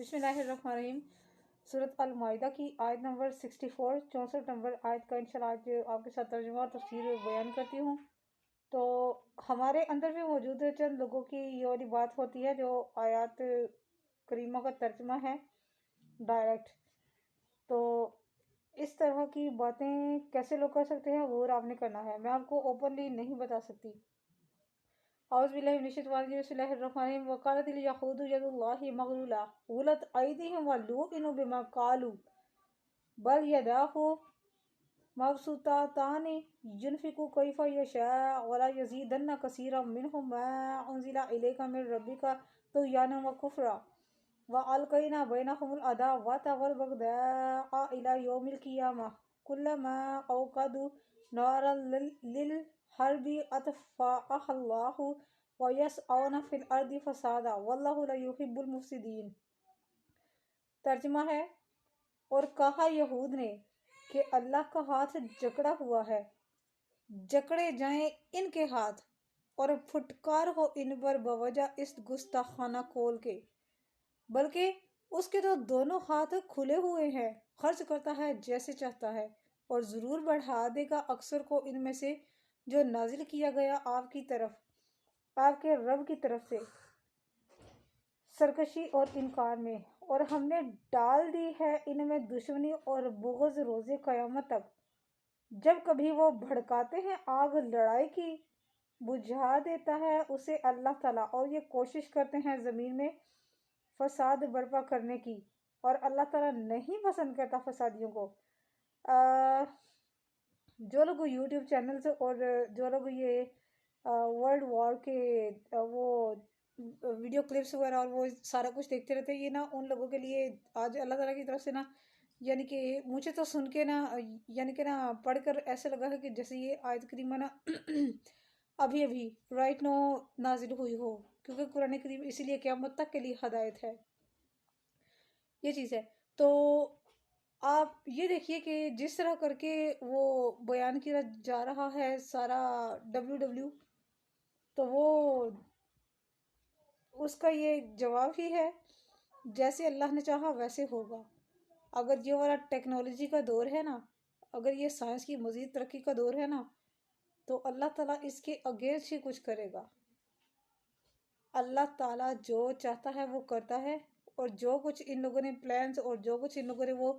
بسم اللہ الرحمن الرحیم۔ سورۃ المائدہ کی آیت نمبر 64 64 نمبر آیت کا انشاءاللہ آج آپ کے ساتھ ترجمہ اور تفسیر بیان کرتی ہوں۔ تو ہمارے اندر بھی موجود چند لوگوں کی یہ والی بات ہوتی ہے جو آیات کریمہ کا ترجمہ ہے ڈائریکٹ، تو اس طرح کی باتیں کیسے لوگ کر سکتے ہیں وہ آپ نے کرنا ہے، میں آپ کو اوپنلی نہیں بتا سکتی۔ اعوذ باللہ من الشیطان الرجیم، بسم اللہ الرحمن الرحیم۔ وقالت الیہود ید اللہ مغلولہ غلت ایدیہم ولعنوا بما قالوا بل یداہ مبسوطتان ينفق کیف یشاء ولا یزیدن کثیرا منہم ما انزل الیک من ربک طغیانا وکفرا والقینا بینہم العداوۃ والبغضاء الی یوم القیامہ کلما اوقدوا نارا للحرب اطفاءها اللہ وَيَسْعَوْنَ فِي الْأَرْضِ فَسَادًا وَاللَّهُ لَا يُحِبُّ الْمُفْسِدِينَ۔ ترجمہ ہے، اور کہا یہود نے کہ اللہ کا ہاتھ جکڑا ہوا ہے، جکڑے جائیں ان کے ہاتھ اور پھٹکار ہو ان پر بوجہ اس گستاخانہ قول کے، بلکہ اس کے تو دونوں ہاتھ کھلے ہوئے ہیں، خرچ کرتا ہے جیسے چاہتا ہے، اور ضرور بڑھا دے گا اکثر کو ان میں سے جو نازل کیا گیا آپ کی طرف، آپ کے رب کی طرف سے، سرکشی اور انکار میں، اور ہم نے ڈال دی ہے ان میں دشمنی اور بغض روز قیامت تک۔ جب کبھی وہ بھڑکاتے ہیں آگ لڑائی کی، بجھا دیتا ہے اسے اللہ تعالیٰ، اور یہ کوشش کرتے ہیں زمین میں فساد برپا کرنے کی، اور اللہ تعالیٰ نہیں پسند کرتا فسادیوں کو۔ جو لوگ یوٹیوب چینلز اور جو لوگ یہ ورلڈ وار کے وہ ویڈیو کلپس وغیرہ اور وہ سارا کچھ دیکھتے رہتے ہیں، یہ نا ان لوگوں کے لیے آج اللہ تعالیٰ کی طرف سے نا، یعنی کہ مجھے تو سن کے نا، یعنی کہ نا پڑھ کر ایسے لگا ہے کہ جیسے یہ آیت کریمہ نا ابھی ابھی رائٹ نو نازل ہوئی ہو، کیونکہ قرآن کریم اسی لیے قیامت تک کے لیے ہدایت ہے، یہ چیز ہے۔ تو آپ یہ دیکھیے کہ جس طرح کر کے وہ بیان کیا جا رہا ہے سارا WW، تو وہ اس کا یہ جواب ہی ہے، جیسے اللہ نے چاہا ویسے ہوگا۔ اگر یہ والا ٹیکنالوجی کا دور ہے نا، اگر یہ سائنس کی مزید ترقی کا دور ہے نا، تو اللہ تعالیٰ اس کے اگینسٹ ہی کچھ کرے گا۔ اللہ تعالیٰ جو چاہتا ہے وہ کرتا ہے، اور جو کچھ ان لوگوں نے پلانز اور جو کچھ ان لوگوں نے وہ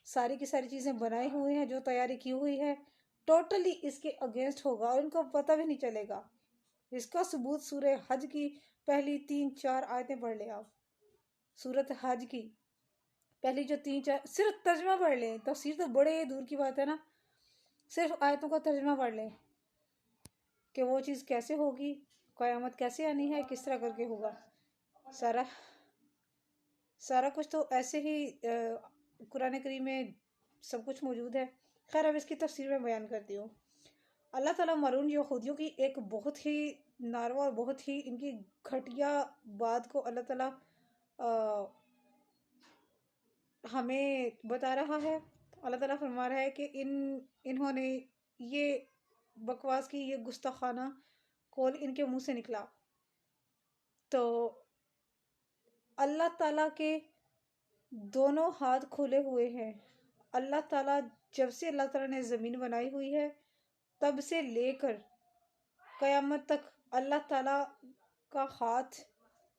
ساری کی ساری چیزیں بنائی ہوئی ہیں، جو تیاری کی ہوئی ہے، ٹوٹلی اس کے اگینسٹ ہوگا، اور ان کو پتہ بھی نہیں چلے گا۔ اس کا ثبوت سورہ حج کی پہلی 3-4 آیتیں پڑھ لیں، آپ سورۃ حج کی پہلی جو 3-4 صرف ترجمہ پڑھ لیں، تفسیر تو بڑے دور کی بات ہے نا، صرف آیتوں کا ترجمہ پڑھ لیں کہ وہ چیز کیسے ہوگی، قیامت کیسے آنی ہے، کس طرح کر کے ہوگا، سارا کچھ تو ایسے ہی قرآن کریم میں سب کچھ موجود ہے۔ خیر اب اس کی تفسیر میں بیان کرتی ہوں۔ اللہ تعالیٰ ملعون یہودیوں کی ایک بہت ہی ناروا اور بہت ہی ان کی گھٹیا بات کو اللہ تعالیٰ ہمیں بتا رہا ہے۔ اللہ تعالیٰ فرما رہا ہے کہ انہوں نے یہ بکواس کی، یہ گستاخانہ قول ان کے منہ سے نکلا، تو اللہ تعالیٰ کے دونوں ہاتھ کھلے ہوئے ہیں۔ اللہ تعالیٰ جب سے اللہ تعالیٰ نے زمین بنائی ہوئی ہے تب سے لے کر قیامت تک اللہ تعالیٰ کا ہاتھ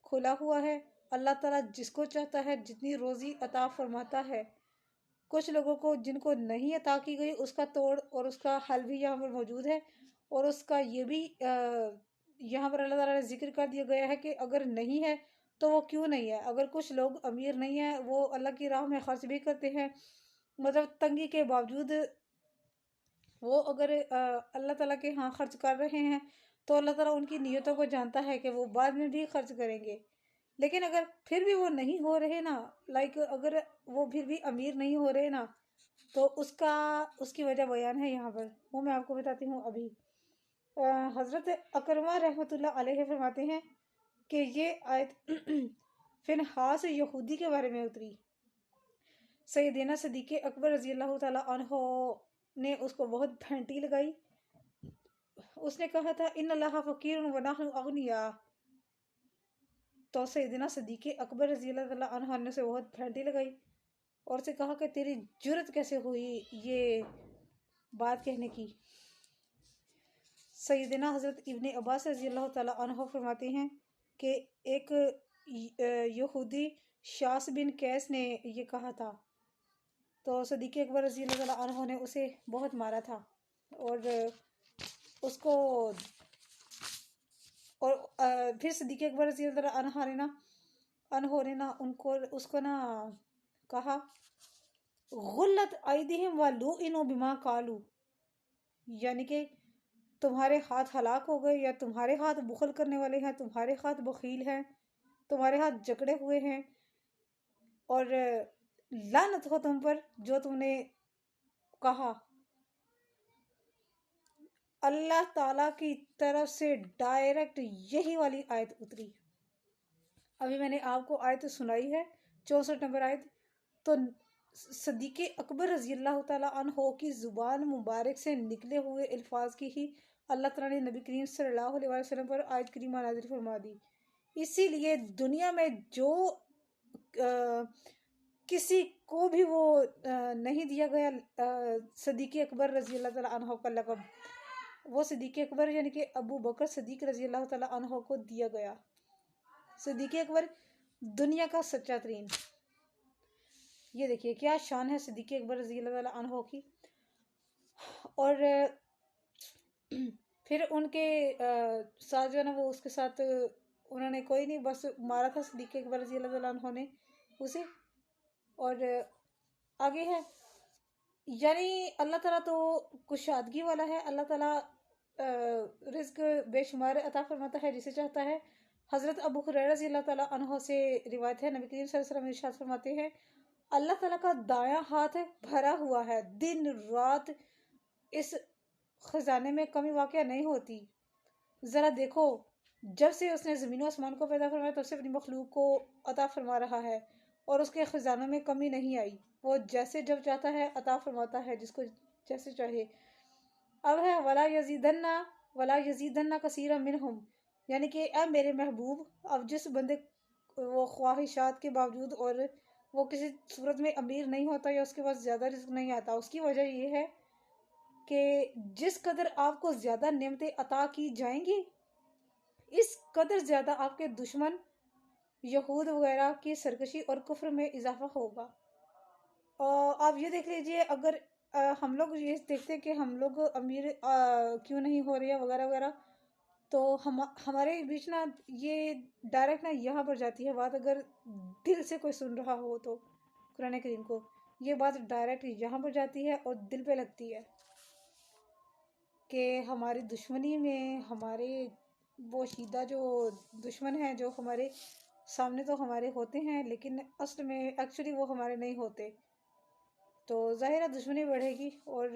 کھلا ہوا ہے۔ اللہ تعالیٰ جس کو چاہتا ہے جتنی روزی عطا فرماتا ہے، کچھ لوگوں کو جن کو نہیں عطا کی گئی اس کا توڑ اور اس کا حل بھی یہاں پر موجود ہے، اور اس کا یہ بھی یہاں پر اللہ تعالیٰ نے ذکر کر دیا گیا ہے کہ اگر نہیں ہے تو وہ کیوں نہیں ہے۔ اگر کچھ لوگ امیر نہیں ہیں، وہ اللہ کی راہ میں خرچ بھی کرتے ہیں، مطلب تنگی کے باوجود وہ اگر اللہ تعالیٰ کے ہاں خرچ کر رہے ہیں تو اللہ تعالیٰ ان کی نیتوں کو جانتا ہے کہ وہ بعد میں بھی خرچ کریں گے۔ لیکن اگر پھر بھی وہ نہیں ہو رہے نا، اگر وہ پھر بھی امیر نہیں ہو رہے نا، تو اس کی وجہ بیان ہے یہاں پر، وہ میں آپ کو بتاتی ہوں ابھی۔ حضرت اکرمہ رحمۃ اللہ علیہ فرماتے ہیں کہ یہ آیت فنحاس یہودی کے بارے میں اتری۔ سیدنا صدیق اکبر رضی اللہ تعالیٰ عنہ نے اس کو بہت پھینٹی لگائی۔ اس نے کہا تھا ان اللہ فقیر ونحن اغنیاء، تو سیدنا صدیق اکبر رضی اللہ تعالیٰ عنہ نے اسے بہت پھینٹی لگائی اور اسے کہا کہ تیری جرت کیسے ہوئی یہ بات کہنے کی۔ سیدنا حضرت ابن عباس رضی اللہ تعالیٰ عنہ فرماتے ہیں کہ ایک یہودی شاس بن قیس نے یہ کہا تھا، تو صدیق اکبر رضی اللہ تعالیٰ عنہ نے اسے بہت مارا تھا اور اس کو اور پھر صدیق اکبر رضی اللہ تعالیٰ عنہ نے نا اس کو نا کہا غلت ایدیہم ولعنوا بما قالوا، یعنی کہ تمہارے ہاتھ ہلاک ہو گئے، یا تمہارے ہاتھ بخل کرنے والے ہیں، تمہارے ہاتھ بخیل ہیں، تمہارے ہاتھ جکڑے ہوئے ہیں، اور لعنت ہو تم پر جو تم نے کہا۔ اللہ تعالیٰ کی طرف سے ڈائریکٹ یہی والی آیت اتری۔ ابھی میں نے آپ کو آیت سنائی ہے 64 نمبر آیت، تو صدیق اکبر رضی اللہ تعالیٰ عنہ کی زبان مبارک سے نکلے ہوئے الفاظ کی ہی اللہ تعالیٰ نے نبی کریم صلی اللہ علیہ وسلم پر آیت کریمہ نازل فرما دی۔ اسی لیے دنیا میں جو کسی کو بھی وہ نہیں دیا گیا صدیق اکبر رضی اللہ تعالیٰ عنہ کا لقب، وہ صدیق اکبر یعنی کہ ابو بکر صدیق رضی اللہ تعالیٰ عنہ کو دیا گیا۔ صدیق اکبر دنیا کا سچا ترین، یہ دیکھیے کیا شان ہے صدیق اکبر رضی اللہ تعالیٰ عنہ کی۔ اور پھر ان کے ساتھ جو ہے نا وہ اس کے ساتھ انہوں نے کوئی نہیں بس مارا تھا صدیق اکبر رضی اللہ تعالیٰ عنہ نے اسے۔ اور آگے ہے یعنی اللہ تعالیٰ تو کشادگی والا ہے، اللہ تعالیٰ رزق بے شمار عطا فرماتا ہے جسے چاہتا ہے۔ حضرت ابو ہریرہ رضی اللہ تعالیٰ عنہ سے روایت ہے، نبی کریم صلی اللہ علیہ وسلم ارشاد فرماتے ہیں اللہ تعالیٰ کا دایاں ہاتھ بھرا ہوا ہے، دن رات اس خزانے میں کمی واقع نہیں ہوتی۔ ذرا دیکھو جب سے اس نے زمین و آسمان کو پیدا فرمایا تب سے اپنی مخلوق کو عطا فرما رہا ہے اور اس کے خزانوں میں کمی نہیں آئی، وہ جیسے جب چاہتا ہے عطا فرماتا ہے جس کو جیسے چاہے۔ اب ہے وَلَا يَزِيدَنَّ كَثِيرًا مِّنْهُمْ، یعنی کہ اے میرے محبوب اب جس بندے وہ خواہشات کے باوجود اور وہ کسی صورت میں امیر نہیں ہوتا یا اس کے پاس زیادہ رزق نہیں آتا، اس کی وجہ یہ ہے کہ جس قدر آپ کو زیادہ نعمتیں عطا کی جائیں گی اس قدر زیادہ آپ کے دشمن یہود وغیرہ کی سرکشی اور کفر میں اضافہ ہوگا۔ آپ یہ دیکھ لیجئے اگر ہم لوگ یہ دیکھتے ہیں کہ ہم لوگ امیر کیوں نہیں ہو رہے ہیں وغیرہ وغیرہ، تو ہمارے بیچ نا یہ ڈائریکٹ نا یہاں پر جاتی ہے بات، اگر دل سے کوئی سن رہا ہو تو قرآن کریم کو یہ بات ڈائریکٹ یہاں پر جاتی ہے اور دل پہ لگتی ہے کہ ہماری دشمنی میں ہمارے وہ شیدہ جو دشمن ہیں جو ہمارے سامنے تو ہمارے ہوتے ہیں لیکن اصل میں ایکچولی وہ ہمارے نہیں ہوتے، تو ظاہر ہے دشمنی بڑھے گی اور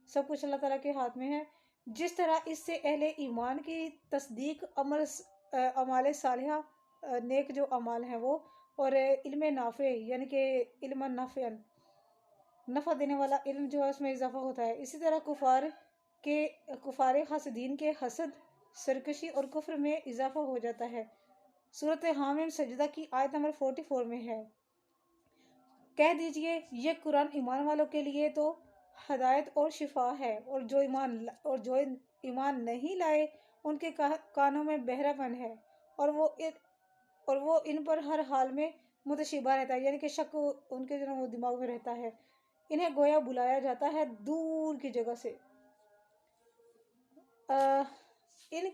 سب کچھ اللہ تعالیٰ کے ہاتھ میں ہے۔ جس طرح اس سے اہل ایمان کی تصدیق اعمال صالحہ نیک جو اعمال ہیں وہ، اور علم نافع یعنی کہ علم نافع نفع دینے والا علم جو ہے اس میں اضافہ ہوتا ہے، اسی طرح کفار حاسدین کے حسد سرکشی اور کفر میں اضافہ ہو جاتا ہے۔ سورۃ حامیم سجدہ کی آیت نمبر 44 میں ہے کہہ دیجئے یہ قرآن ایمان والوں کے لیے تو ہدایت اور شفا ہے، اور جو ایمان نہیں لائے ان کے کانوں میں بہرا پن ہے اور وہ ان پر ہر حال میں متشبہ رہتا ہے، یعنی کہ شک ان کے جو دماغ میں رہتا ہے، انہیں گویا بلایا جاتا ہے دور کی جگہ سے۔ ان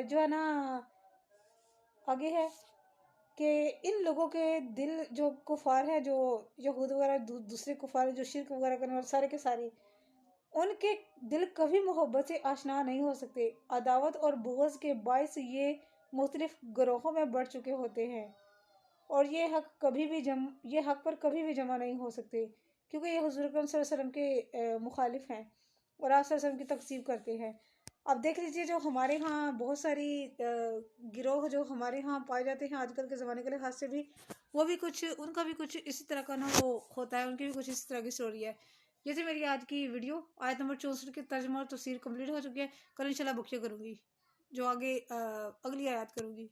جو ہے نا آگے ہے کہ ان لوگوں کے دل جو کفار ہیں جو یہود وغیرہ دوسرے کفار جو شرک وغیرہ کرنے والے سارے کے سارے، ان کے دل کبھی محبت سے آشنا نہیں ہو سکتے، عداوت اور بغض کے باعث یہ مختلف گروہوں میں بڑھ چکے ہوتے ہیں اور یہ حق پر کبھی بھی جمع نہیں ہو سکتے کیونکہ یہ حضور اکرم صلی اللہ علیہ وسلم کے مخالف ہیں اور آپ صلی اللہ علیہ وسلم کی تکذیب کرتے ہیں۔ اب دیکھ لیجئے جو ہمارے ہاں بہت ساری گروہ جو ہمارے ہاں پائے جاتے ہیں آج کل کے زمانے کے لحاظ سے بھی، وہ بھی کچھ ان کا بھی کچھ اسی طرح کا نا وہ ہوتا ہے، ان کی بھی کچھ اسی طرح کی سٹوری ہے۔ یہ تھی میری آج کی ویڈیو، آیت نمبر 64 کی ترجمہ اور تفسیر کمپلیٹ ہو چکی ہے۔ کل انشاءاللہ بقیہ کروں گی جو آگے اگلی آیات کروں گی۔